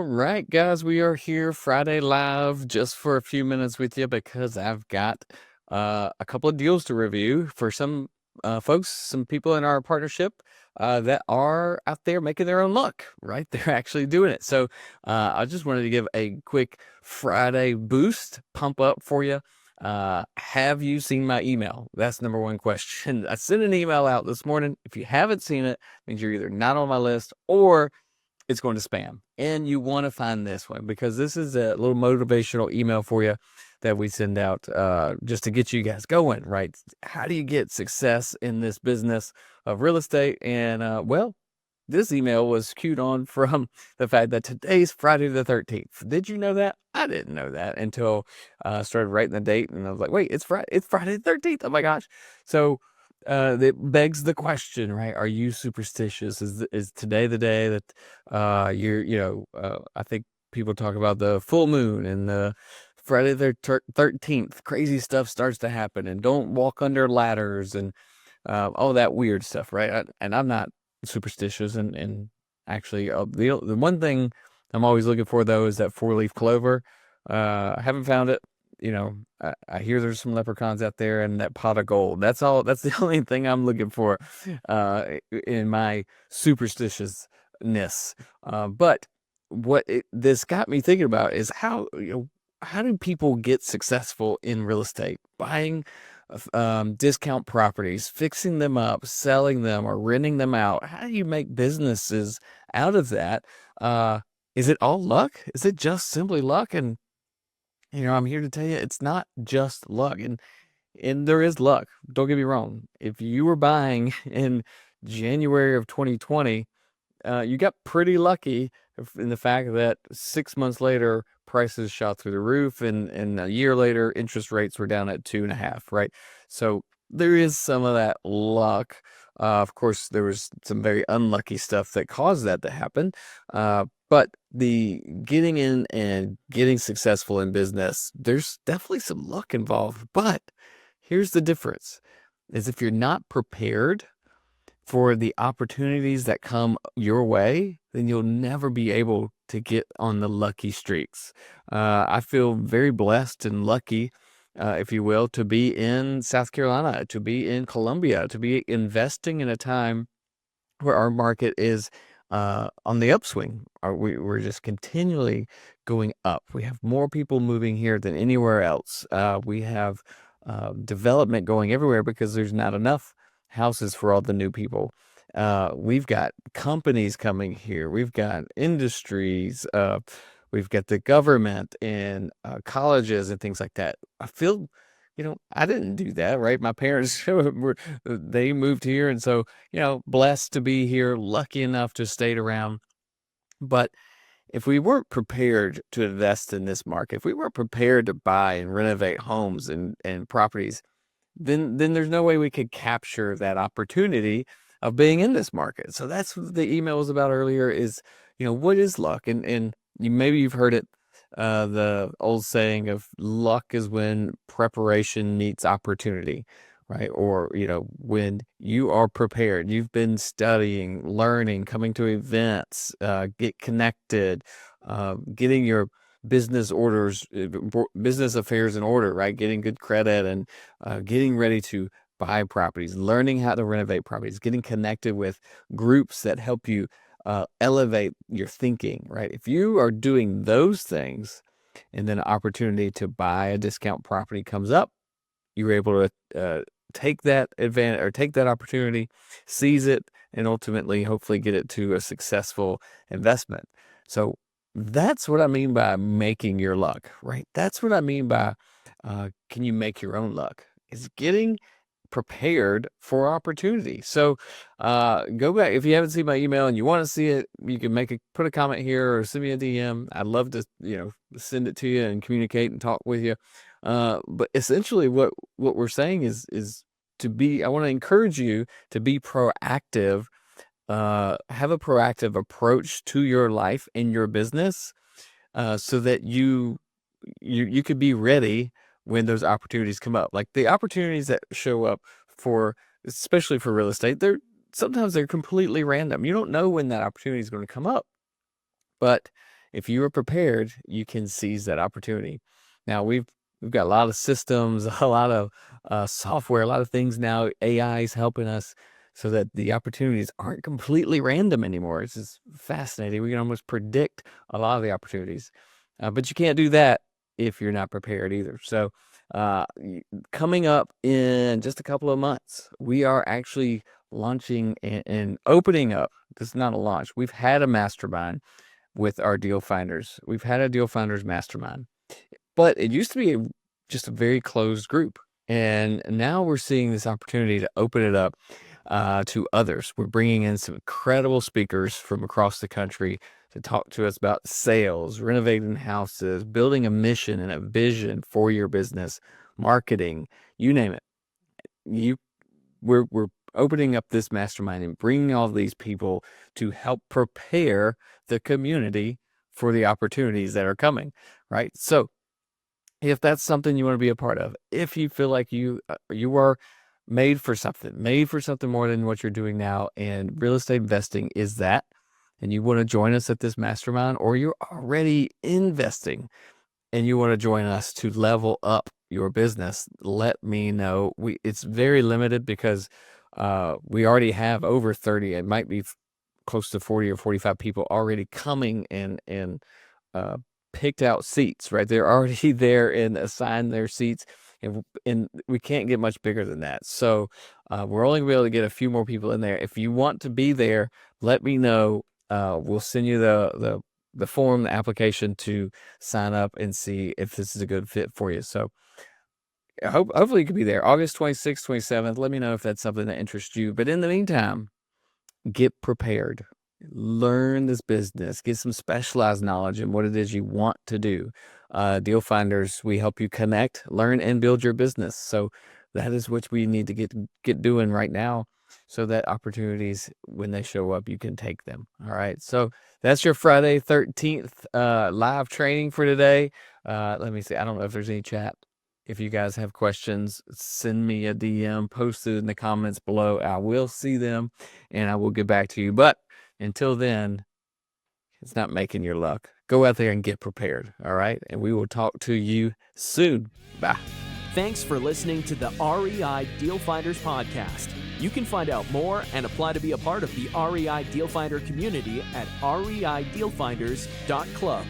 right, guys, we are here Friday live just for a few minutes with you because I've got a couple of deals to review for some folks, some people in our partnership that are out there making their own luck, right? They're actually doing it. So I just wanted to give a quick Friday boost, pump up for you. Have you seen my email? That's number one question. I sent an email out this morning. If you haven't seen it, means you're either not on my list or it's going to spam. And you want to find this one because this is a little motivational email for you that we send out just to get you guys going, right? How do you get success in this business of real estate? And well, this email was cued on from the fact that today's Friday the 13th. Did you know that? I didn't know that until I started writing the date, and I was like, wait, it's Friday the 13th. Oh my gosh. So that begs the question, right? Are you superstitious? Is today the day that I think people talk about the full moon and the Friday the 13th. Crazy stuff starts to happen, and don't walk under ladders and all that weird stuff, right? And I'm not superstitious, and actually, the one thing I'm always looking for though is that 4-leaf clover. I haven't found it. I hear there's some leprechauns out there and that pot of gold. That's all. That's the only thing I'm looking for in my superstitiousness. But this got me thinking about is how do people get successful in real estate? Buying discount properties, fixing them up, selling them, or renting them out. How do you make businesses out of that? Is it all luck? Is it just simply luck? And I'm here to tell you it's not just luck. And there is luck. Don't get me wrong. If you were buying in January of 2020, you got pretty lucky in the fact that 6 months later, prices shot through the roof, and a year later, interest rates were down at 2.5, right? So there is some of that luck. Of course, there was some very unlucky stuff that caused that to happen. But the getting in and getting successful in business, there's definitely some luck involved. But here's the difference, is if you're not prepared for the opportunities that come your way, then you'll never be able to get on the lucky streaks. I feel very blessed and lucky, if you will, to be in South Carolina, to be in Columbia, to be investing in a time where our market is on the upswing. We're just continually going up. We have more people moving here than anywhere else. We have development going everywhere because there's not enough houses for all the new people. We've got companies coming here. We've got industries. We've got the government and colleges and things like that. I feel, I didn't do that, right? My parents they moved here, and so blessed to be here, lucky enough to stay around. But if we weren't prepared to invest in this market, if we weren't prepared to buy and renovate homes and properties, then there's no way we could capture that opportunity of being in this market. So that's what the email was about earlier is, what is luck? And maybe you've heard it, the old saying of luck is when preparation meets opportunity, right? Or, when you are prepared, you've been studying, learning, coming to events, get connected, getting your business affairs in order, right? Getting good credit and getting ready to buy properties, learning how to renovate properties, getting connected with groups that help you elevate your thinking, right? If you are doing those things and then an opportunity to buy a discount property comes up, you're able to take that advantage or take that opportunity, seize it, and ultimately, hopefully, get it to a successful investment. So that's what I mean by making your luck, right? That's what I mean by can you make your own luck? Is getting prepared for opportunity. So go back. If you haven't seen my email and you want to see it, you can put a comment here or send me a DM. I'd love to, send it to you and communicate and talk with you. But essentially what we're saying is I want to encourage you to be proactive, have a proactive approach to your life and your business, so that you could be ready when those opportunities come up. Like the opportunities that show up especially for real estate, sometimes they're completely random. You don't know when that opportunity is going to come up. But if you are prepared, you can seize that opportunity. Now we've got a lot of systems, a lot of software, a lot of things now. AI is helping us so that the opportunities aren't completely random anymore. It's just fascinating. We can almost predict a lot of the opportunities, but you can't do that if you're not prepared either. So coming up in just a couple of months, we are actually launching and opening up. This is not a launch. We've had a mastermind with our Deal Finders. We've had a Deal Finders Mastermind, but it used to be just a very closed group. And now we're seeing this opportunity to open it up to others. We're bringing in some incredible speakers from across the country to talk to us about sales, renovating houses, building a mission and a vision for your business, marketing, you name it. We're opening up this mastermind and bringing all these people to help prepare the community for the opportunities that are coming, right? So if that's something you want to be a part of, if you feel like you are made for something more than what you're doing now, and real estate investing is that, and you want to join us at this mastermind, or you're already investing and you want to join us to level up your business, let me know. It's very limited because we already have over 30. It might be close to 40 or 45 people already coming and picked out seats, right? They're already there and assigned their seats, and we can't get much bigger than that. So we're only going to be able to get a few more people in there. If you want to be there, let me know. We'll send you the form, the application to sign up and see if this is a good fit for you. So hopefully you could be there August 26th, 27th. Let me know if that's something that interests you. But in the meantime, get prepared. Learn this business. Get some specialized knowledge in what it is you want to do. Deal Finders, we help you connect, learn, and build your business. So that is what we need to get doing right now, so that opportunities, when they show up, you can take them. All right. So that's your Friday 13th live training for today. Let me see. I don't know if there's any chat. If you guys have questions, send me a DM, post it in the comments below. I will see them and I will get back to you. But until then, it's not making your luck. Go out there and get prepared. All right. And we will talk to you soon. Bye. Thanks for listening to the REI Deal Finders podcast. You can find out more and apply to be a part of the REI Deal Finder community at reidealfinders.club.